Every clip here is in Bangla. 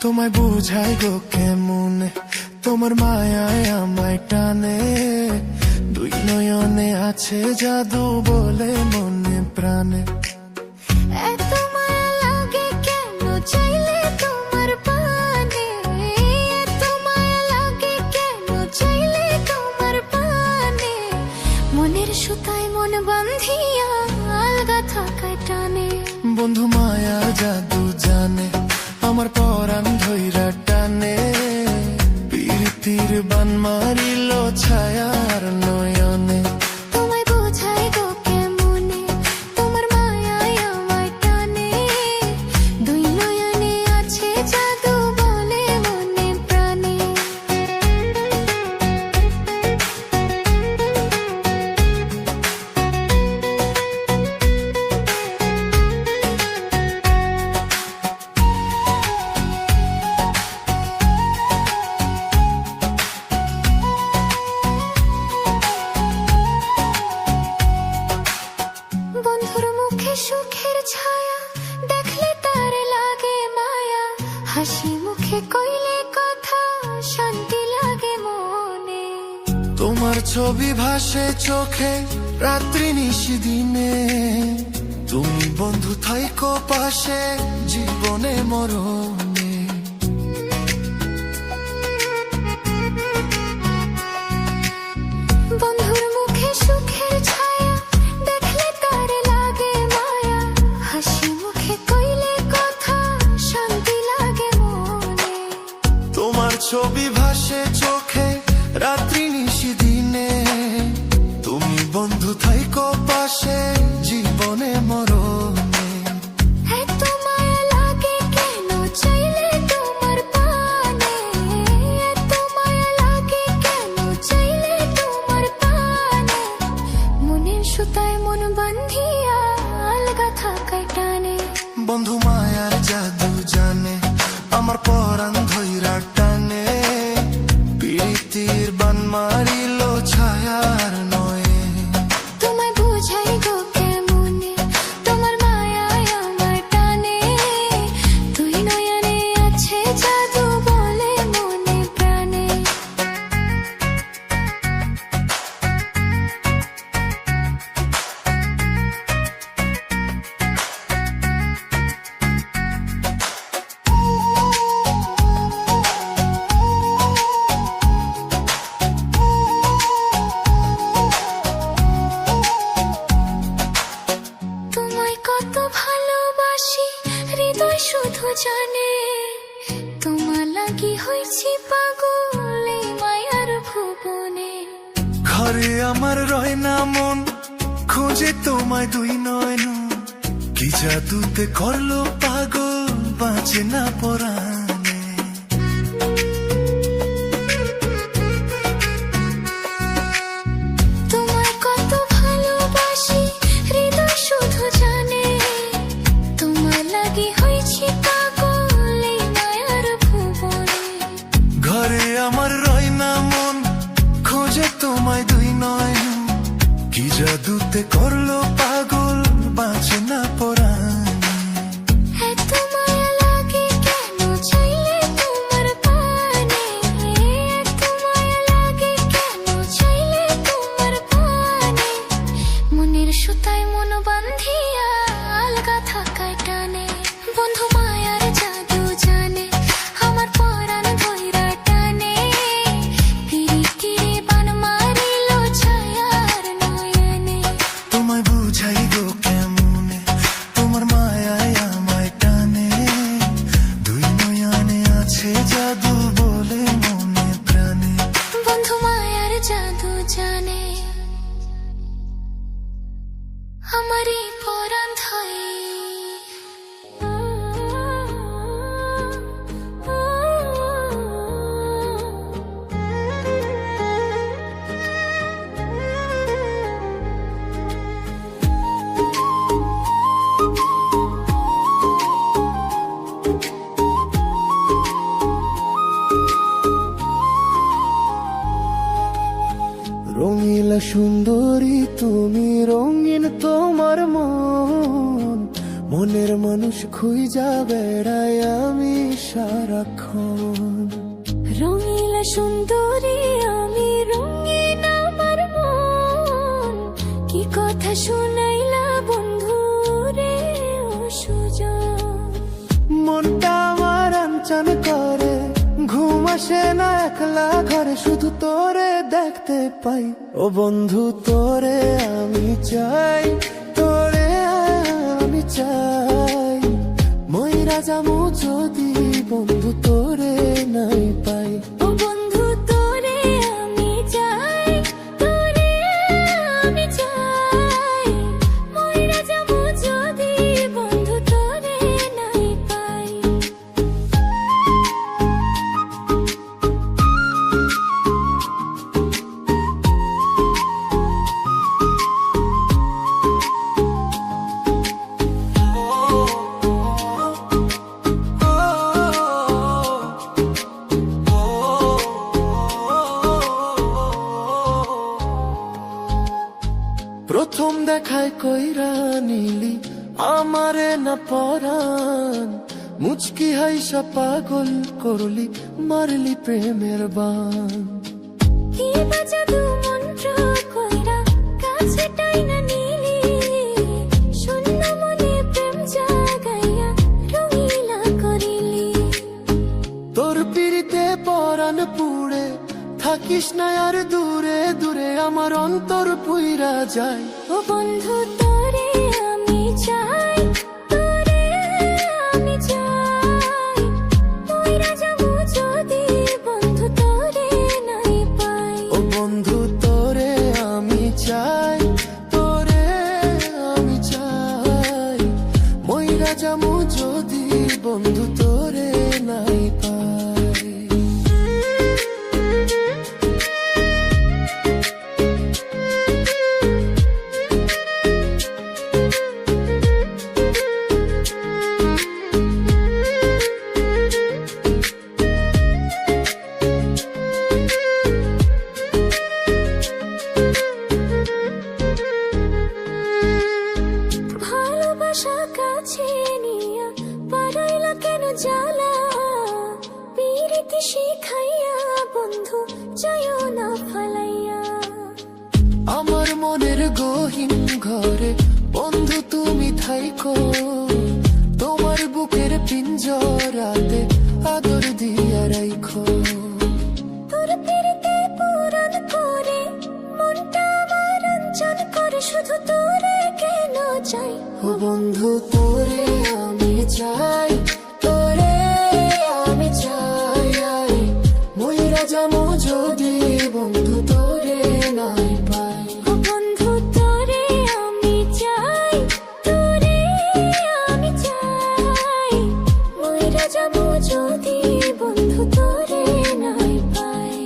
তোমায় বুঝাই গো কেমনে, তোমার মায়ায় আমায় টানে। দুই নয়নে আছে জাদু বলে মনে প্রাণে। এত মায়া লাগে কেন চাইলে তোমার পানে, এত মায়া লাগে কেন চাইলে তোমার পানে। মনের সুতায় মন বাঁধিয়া আলগা থাকায় টানে। বন্ধু মায়ার জাদু জানে, আমার পরাণ ধইরা টানে। প্রীতির বান মারিল ছায়ার নয়নে। তোমায় বোঝাই গো কেমনে, তোমার মায়ায় আমায় টানে। দুই নয়নে আছে জাদু বলে মনে প্রাণে। বন্ধুর মুখে সুখের ছায়া দেখলে তার লাগে মায়া। হাসি মুখে কইলে কথা শান্তি লাগে মনে। তোমার ছবি ভাসে চোখে রাত্রি নিশি দিনে। তুমি বন্ধু থাইকো পাশে জীবনে মরণে। বন্ধুর মুখে সুখের ছায়া দেখলে তার লাগে মায়া। হাসি মুখে কইলে কথা শান্তি লাগে মনে। তোমার ছবি ভাসে চোখে রাত্রি নিশি দিনে। তুমি বন্ধু থাইকো পাশে জীবনে মরণে। এত মায়া লাগে কেন চাইলে তোমার পানে, এত মায়া লাগে কেন চাইলে তোমার পানে। মনের সুতায় মন বাঁধিয়া আলগা থাকায় টানে। বন্ধু মায়ার জাদু জানে, আমার পরাণ ধইরা টানে। প্রীতির বান মারিল ছায়ার নয়ে। তোমায় বুঝাই গো কেমনে, তোমার মায়ায় আমায় টানে। দুই নয়নে আছে জাদু বলে মনে প্রাণে। তোমায় কত ভালোবাসি হৃদয় শুধু জানে। তোমার লাগি হইছি পাগল এই মায়ার ভুবনে। ঘরে আমার রয় না মন, খোঁজে তোমায় দুই নয়ন। কি জাদুতে করলো পাগল, বাঁচে না পরাণে। তোমায় কত ভালোবাসি হৃদয় শুধু জানে। তোমার লাগি হইছি পাগল এই মায়ার ভুবনে। ঘরে আমার রয় না মন, খোঁজে তোমায় দুই নয়ন। কি জাদুতে করলো পাগল, বাঁচে না পরাণে। এত মায়া লাগে কেন চাইলে তোমার পানে, এত মায়া লাগে কেন চাইলে তোমার পানে। মনের সুতায় মন বাঁধিয়া আলগা থাকায় টানে। বন্ধু মায়ার জাদু জানে, আমার পরাণ ধইরা টানে। পিরিতিরে বান মারিল ছায়ার নয়নে। তোমায় বুঝাই খুঁজা বেড়াই আমি সারাক্ষণ। রঙিলা সুন্দরী আমি রঙিন আমার মন, কি কথা শুনাইলা বন্ধু রে ও সুজন। মনটা আমার আনচান করে, ঘুম আসে না একলা ঘরে, শুধু তোরে দেখতে পাই। ও বন্ধু তোরে আমি চাই, তোরে আমি চাই। ময়রা যামু যদি বন্ধু তোরে নাই পাই। ও বন্ধু তোরে আমি চাই, তোরে আমি চাই। মইরা যাবো যদি বন্ধু তোরে নাই পাই। প্রথম দেখায় কইরা নিলি আমারে না পরাণ, মুচকি হাইসা পাগল করলি, মারলি প্রেমের বান। কি বাজাদু মন্ত্র কইরা কাছে টাইনা নিলি, শূন্য মনে প্রেম জাগাইয়া রঙিলা করিলি। তোর পিড়িতে পরাণ পুড়ে, থাকিস না আর দূরে দূরে, আমার অন্তর পুইরা যায়। ও বন্ধু তোরে আমি চাই, তোরে আমি চাই। মইরা যাবো যদি বন্ধু তোরে নাই পাই। ও বন্ধু তোরে আমি চাই, তোরে আমি চাই। মইরা যামু যদি বন্ধু তোরে নাই পাই। ভালোবাসা কাছে নিয়া পারাইলা কেন জ্বালা, পীড়িতি শিখাইয়া বন্ধু যাইও না ফালাইয়া। আমার মনের গহীন ঘরে বন্ধু তুমি থাইকো, তোমার বুকের পিঞ্জরাতে আদর দিয়া রাইখো। তোর পীড়িতে পূরণ করে মনটা আমার অঞ্চল করে, শুধু তোরে কেন চাই। ও বন্ধু তোরে আমি চাই, তোরে আমি চাই। ময়রা যামু যদি বন্ধু তোরে নাই পাই। ও বন্ধু তোরে আমি চাই, তোরে আমি চাই। মইরা যাবো যদি বন্ধু তোরে নাই পাই।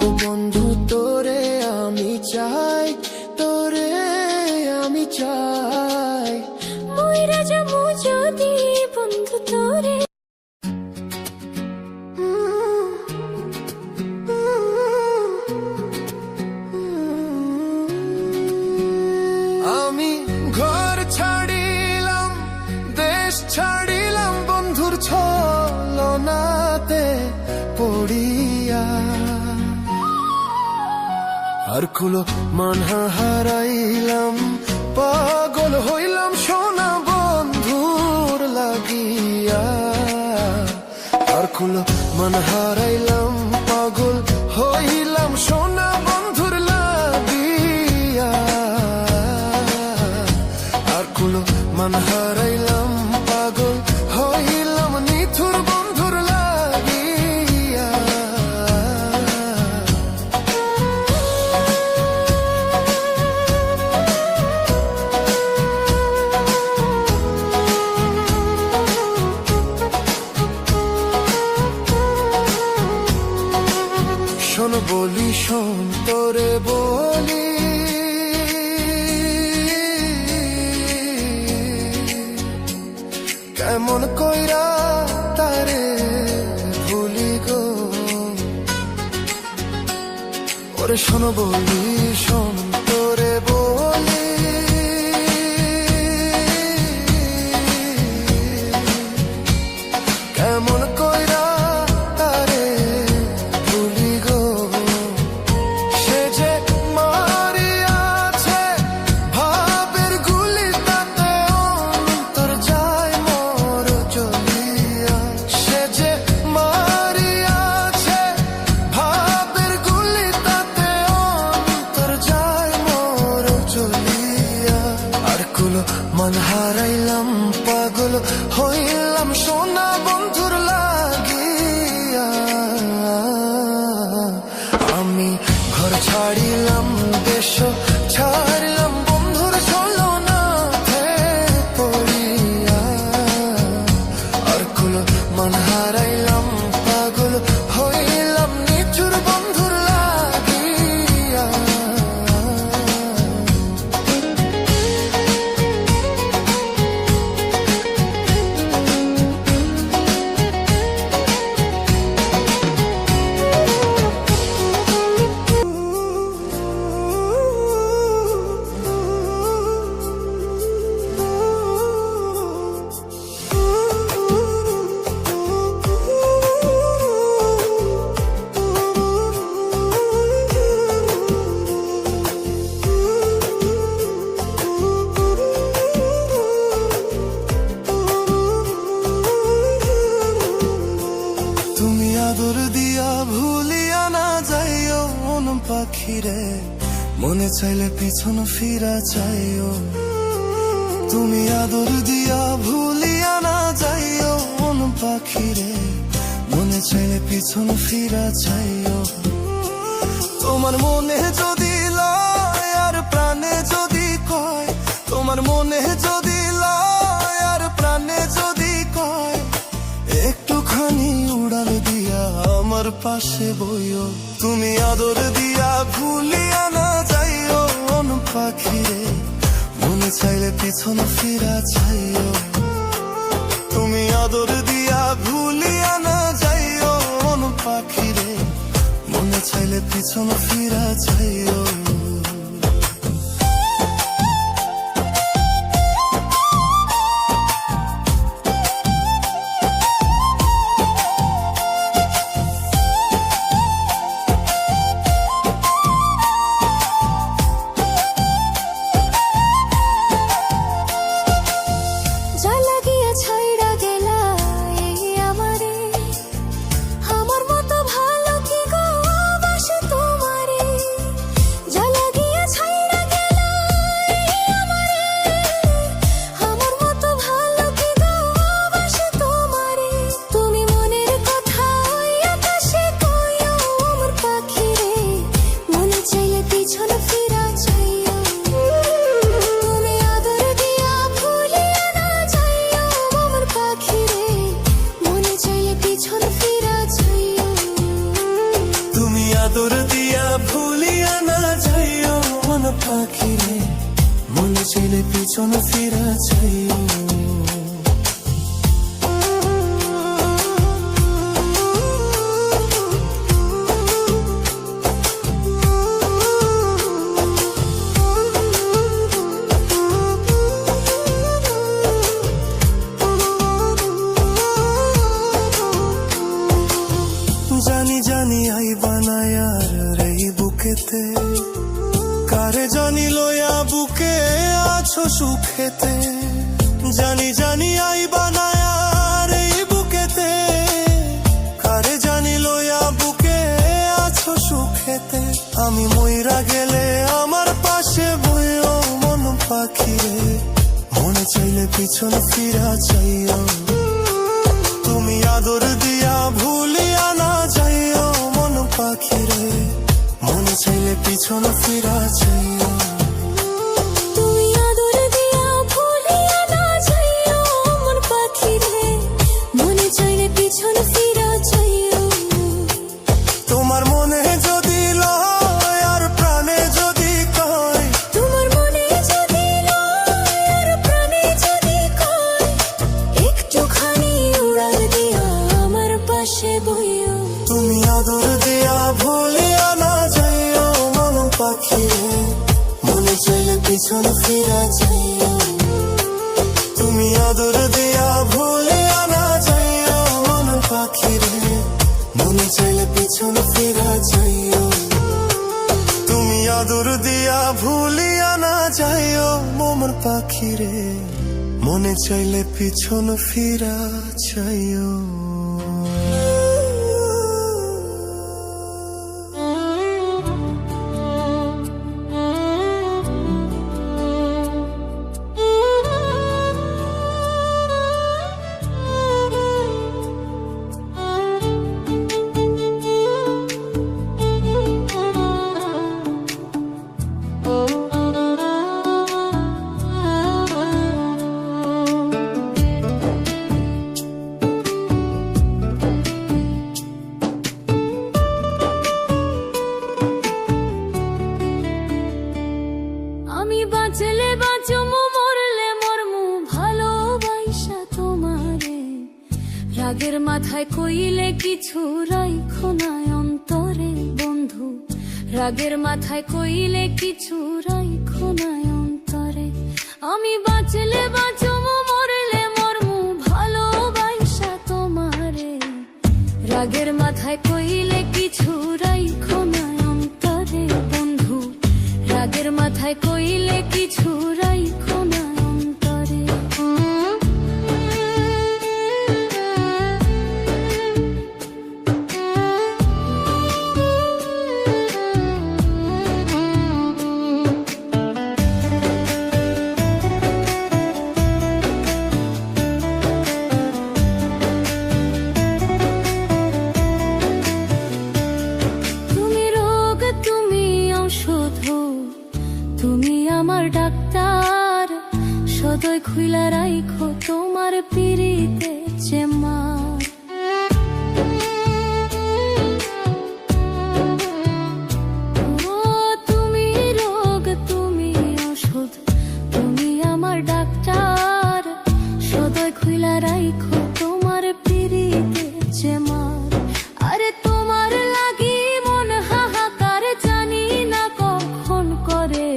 ও বন্ধু তোরে আমি চাই, তোরে আমি চাই। মইরা যাবো যদি বন্ধু তোরে। আমি ঘর ছাড়িলাম, দেশ ছাড়িলাম, বন্ধুর ছলনাতে পড়িয়া। আর কুলো মান হারাইলাম, পাগল হইলাম সোনা বন্ধুর লাগিয়া। আর কুলো মান হারাইলাম, পাগল হইলাম সোনা বন্ধুর লাগিয়া। আর কুলো মান হারাইলাম, পাগল হইলাম নিথুর বন্ধুর লাগিয়া। শোন বলি শোন তোরে বলি, কেমন কইরা তারে ভুলি গো। ওরে শোনো বলি, শোন তোরে বলি, কেমন কইরা তারে ভুলি গো। সে যে মারিয়াছে ভাবের গুলি, তাতে অন্তর যায় মোর জ্বলিয়া। সে যে মারিয়াছে ভাবের গুলি, তাতে অন্তর যায় মোর জ্বলিয়া। আর কুলো মন হারাইলাম, পাগল হইলাম সোনা বন্ধুর লাগিয়া। আমি ঘর ছাড়িলাম, দেশ ছাড়িলাম বন্ধুর ছলনাতে পড়িয়া। আর কুলো মন হারাইলাম, পাগল হইলাম নিচুর বন্ধুর লাগিয়া। তুমি আদর দিয়া ভুলিয়া না যাইও মন পাখিরে, মনে চাইলে পিছন ফিরা চাইও। তুমি আদর দিয়া ভুলিয়া না যাইও মন পাখিরে, মনে চাইলে পিছন ফিরা চাইও। তোমার মনে যদি লয় আর প্রাণে যদি কয়, তোমার মনে যদি লয় আর প্রাণে যদি কয়, একটুখানি উড়াল দিয়া আমার পাশে বইও। তুমি আদর দিয়া ভুলিয়া না যাইও মন পাখিরে, মনে চাইলে পিছন ফিরা চাইও। তুমি আদর দিয়া ভুলিয়া না যাইও মন পাখিরে, মনে চাইলে পিছন ফিরা চাইও। যা লাগিয়া ছাইড়া গেলা এই আমারে, আমার মতো ভালো কি গো বাসে তোমারে। যা লাগিয়া ছাইড়া গেলা এই আমারে, আমার মতো ভালো কি গো বাসে তোমারে। তুমি মনের কথা ওই আকাশে কইও আমার পাখিরে, মনে চাইলে পিছন ফিরা চাইও। তুমি আদর দিয়া ভুলিয়া না যাইও আমার পাখিরে, মনে চাইলে পিছন ফিরা চাইও। তুমি আদর দিয়া ভুলিয়া না যাইও মন পাখিরে, মনে চাইলে পিছন ফিরা চাইও। জানি জানি আই বানায়ার রেই বুকেতে, কারে জানি লয়া বুকে আছো সুখেতে। জানি জানি আই বানায়ার এই বুকেতে, কারে জানি লয়া বুকে আছো সুখেতে। আমি মইরা গেলে আমার পাশে বইও মন পাখিরে, মনে চাইলে পিছন ফিরা চাইও। তুমি আদর দিয়া ভুলিয়া না যাইও মন পাখিরে, মনে চাইলে পিছন ফিরা চাইও। তুমি আদর দিয়া ভুলিয়া না যাইও আমার পাখিরে, মনে চাইলে পিছন ফিরা চাইও। তোমার মনে যদি লয় আর প্রাণে যদি কয়, তোমার মনে যদি লয় আর প্রাণে যদি কয়, একটুখানি উড়াল দিয়া আমার পাশে বইও। তুমি আদর দিয়া ভুলিয়া না যাইও চাইও, তুমি আদর দিয়া ভুলিয়া না যাইও মোমর পাখি রে, মনে চাইলে পিছন ফিরা চাইও। আমি বাঁচলে বাঁচমু মরলে মরমু ভালোবাসা তোমারে, রাগের মাথায় কইলে কিছু রাইখো না অন্তরে বন্ধু, রাগের মাথায় কইলে কিছু রাইখো না অন্তরে। আমি বাঁচলে বাঁচমু মরলে মরমু ভালোবাসা তোমারে, রাগের মাথায় কইলে কিছু রাইখো না অন্তরে বন্ধু, রাগের মাথায় কইলে কিছু রাইখো না অন্তরে। তুমি রোগ তুমি ঔষধ, তুমি আমার ডাক্তার, সদয় খুইলা রাইখো তোমার পিরিতে চেম্বার। ও তুমি রোগ তুমি ঔষধ, তুমি আমার ডাক্তার, সদয় খুইলা রাইখো তোমার পিরিতে চেম্বার। আরে তোমার লাগি মন হাহাকার জানি না কখন করে,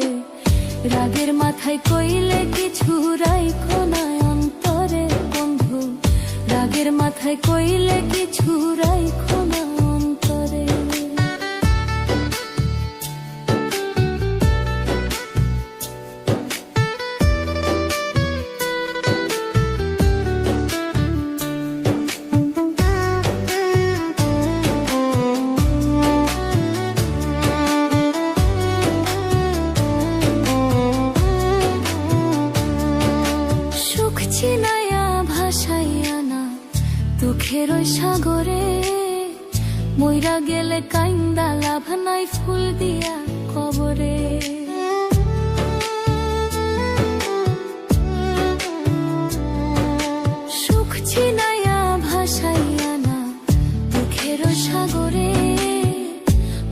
রাগের মাথায় কইলে কিছু রাইখো না অন্তরে বন্ধু, রাগের মাথায় কইলে কিছু রাইখো না অন্তরে। সুখ চিনাইয়া ভাসাইয়া না দুঃখের ওই সাগরে, মইরা গেলে কাইন্দা লাভ নাই ফুল দিয়া কবরে। সুখ চিনাইয়া ভাসাইয়া না দুঃখের ওই সাগরে,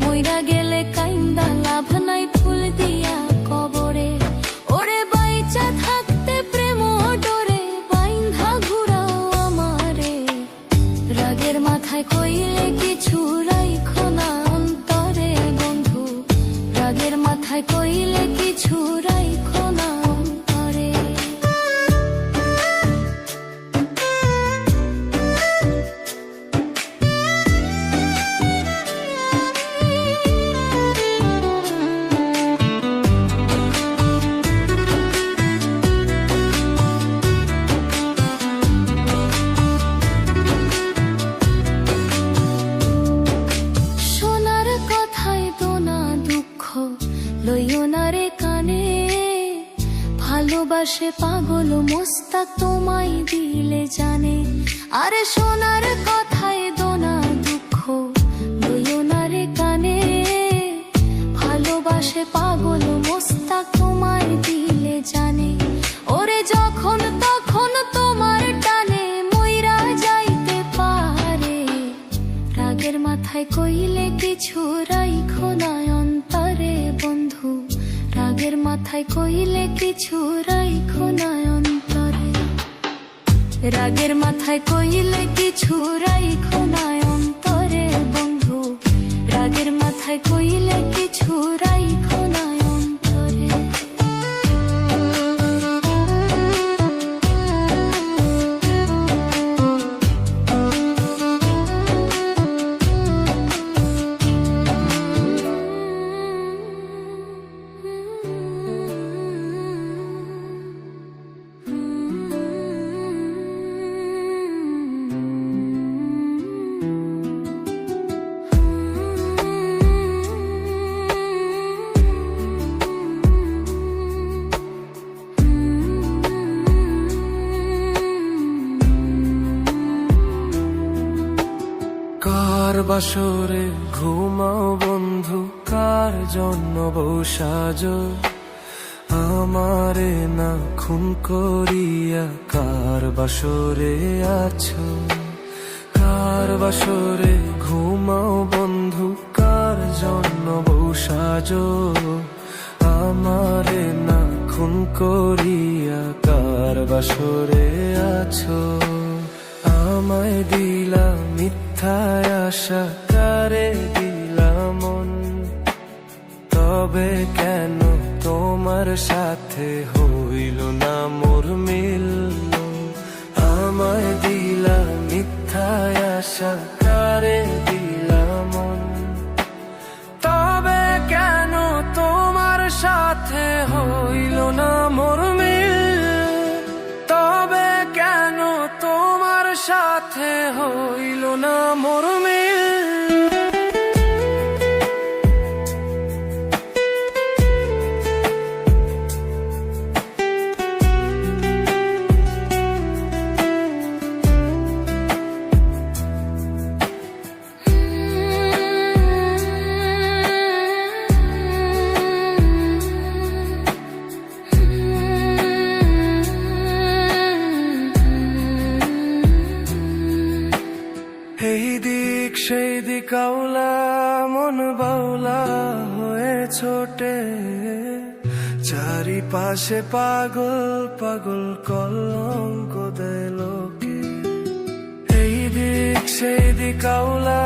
মইরা গেলে কাইন্দা লাভ নাই ফুল দিয়া কবরে। ওরে বাইচা থাকতে প্রেম ডরে বাইন্ধা ঘুরাও আমারে, রাগের মাথায় কইলে কিছু রাইখো না অন্তরে বন্ধু, রাগের মাথায় কইলে কিছু রাইখো না অন্তরে। সোনার কথায় দোনা দুঃখ লইও না রে কানে, ভালোবাসে পাগল মোস্তাক তোমায় দিলে জানে। আরে সোনার কথায় দোনা দুঃখ লইও না রে কানে, ভালোবাসে পাগল মোস্তাক তোমায় দিলে জানে। ওরে যখন তখন তোমার টানে মইরা যাইতে পারে, রাগের মাথায় কইলে কিছু রাইখো না অন্তরে বন্ধু, রাগের মাথায় কইলে কিছু রাইখো না অন্তরে, রাগের মাথায় কইলে কিছু রাইখো না অন্তরে বন্ধু, রাগের মাথায় কইলে কিছু রাইখো না অন্তরে। বাসরে ঘুমাও বন্ধু, কার জন্য বউ সাজো? আমারে না খুন করিয়া কার বাসরে আছো? কার বাসরে ঘুমাও বন্ধু, কার জন্য বউ সাজো? আমারে না খুন করিয়া কার বাসরে আছো? আমায় দিলা মিথ্যায় আশা, কারে দিলা মন? তবে কেন তোমার সাথে হইল না মোর মিল? আমায় দিলা মিথ্যায় আশা, কারে দিলা মন? তবে কেন তোমার সাথে হইল না মোর মিল? তবে কেন তোমার সাথে হইল না মোর মিল? এই দিক সেই দিক আউলা, মন বাউলা হয়ে ছোটে, চারিপাশে পাগল পাগল কলঙ্ক দেয় লোকে। এই দিক সেই দিক আউলা।